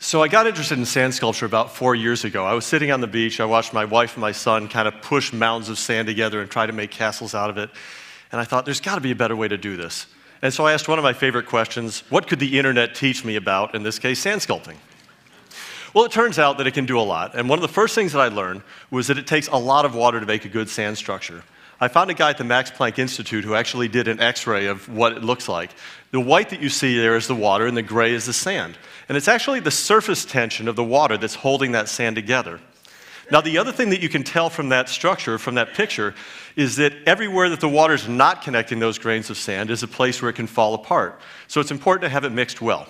So I got interested in sand sculpture about 4 years ago. I was sitting on the beach. I watched my wife and my son kind of push mounds of sand together and try to make castles out of it. And I thought, there's got to be a better way to do this. And so I asked one of my favorite questions, what could the internet teach me about, in this case, sand sculpting? Well, it turns out that it can do a lot. And one of the first things that I learned was that it takes a lot of water to make a good sand structure. I found a guy at the Max Planck Institute who actually did an x-ray of what it looks like. The white that you see there is the water, and the gray is the sand. And it's actually the surface tension of the water that's holding that sand together. Now, the other thing that you can tell from that structure, from that picture, is that everywhere that the water is not connecting those grains of sand is a place where it can fall apart. So it's important to have it mixed well.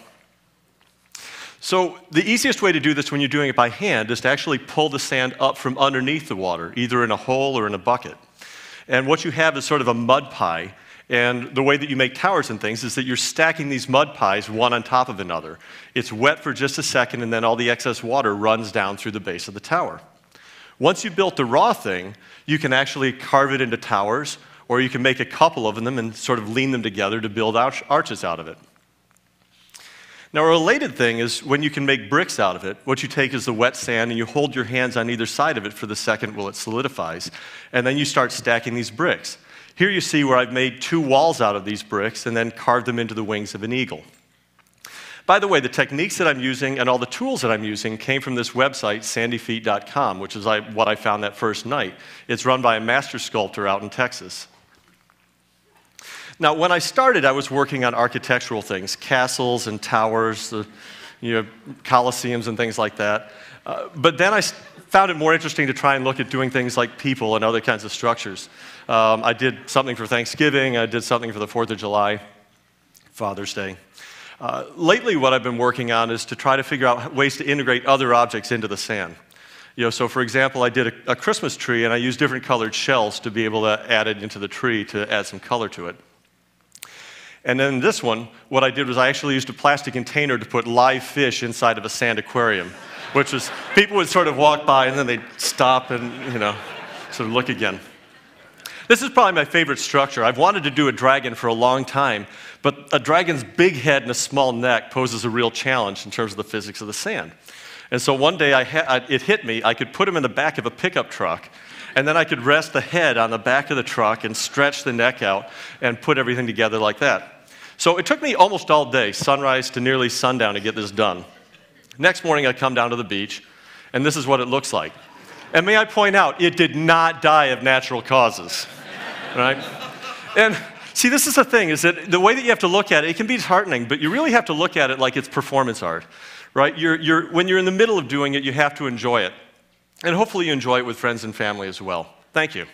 So the easiest way to do this when you're doing it by hand is to actually pull the sand up from underneath the water, either in a hole or in a bucket. And what you have is sort of a mud pie. And the way that you make towers and things is that you're stacking these mud pies one on top of another. It's wet for just a second, and then all the excess water runs down through the base of the tower. Once you've built the raw thing, you can actually carve it into towers, or you can make a couple of them and sort of lean them together to build arches out of it. Now, a related thing is when you can make bricks out of it, what you take is the wet sand and you hold your hands on either side of it for the second while it solidifies, and then you start stacking these bricks. Here you see where I've made 2 walls out of these bricks and then carved them into the wings of an eagle. By the way, the techniques that I'm using and all the tools that I'm using came from this website, sandyfeet.com, which is what I found that first night. It's run by a master sculptor out in Texas. Now, when I started, I was working on architectural things, castles and towers, coliseums and things like that. But then I found it more interesting to try and look at doing things like people and other kinds of structures. I did something for Thanksgiving. I did something for the 4th of July, Father's Day. Lately, what I've been working on is to try to figure out ways to integrate other objects into the sand. So for example, I did a Christmas tree, and I used different colored shells to be able to add it into the tree to add some color to it. And then this one, what I did was I actually used a plastic container to put live fish inside of a sand aquarium, which was, people would sort of walk by and then they'd stop and, sort of look again. This is probably my favorite structure. I've wanted to do a dragon for a long time, but a dragon's big head and a small neck poses a real challenge in terms of the physics of the sand. And so one day it hit me, I could put him in the back of a pickup truck, and then I could rest the head on the back of the truck and stretch the neck out and put everything together like that. So it took me almost all day, sunrise to nearly sundown, to get this done. Next morning, I come down to the beach, and this is what it looks like. And may I point out, it did not die of natural causes, right? And see, this is the thing, is that the way that you have to look at it, it can be disheartening, but you really have to look at it like it's performance art, right? When you're in the middle of doing it, you have to enjoy it. And hopefully you enjoy it with friends and family as well. Thank you.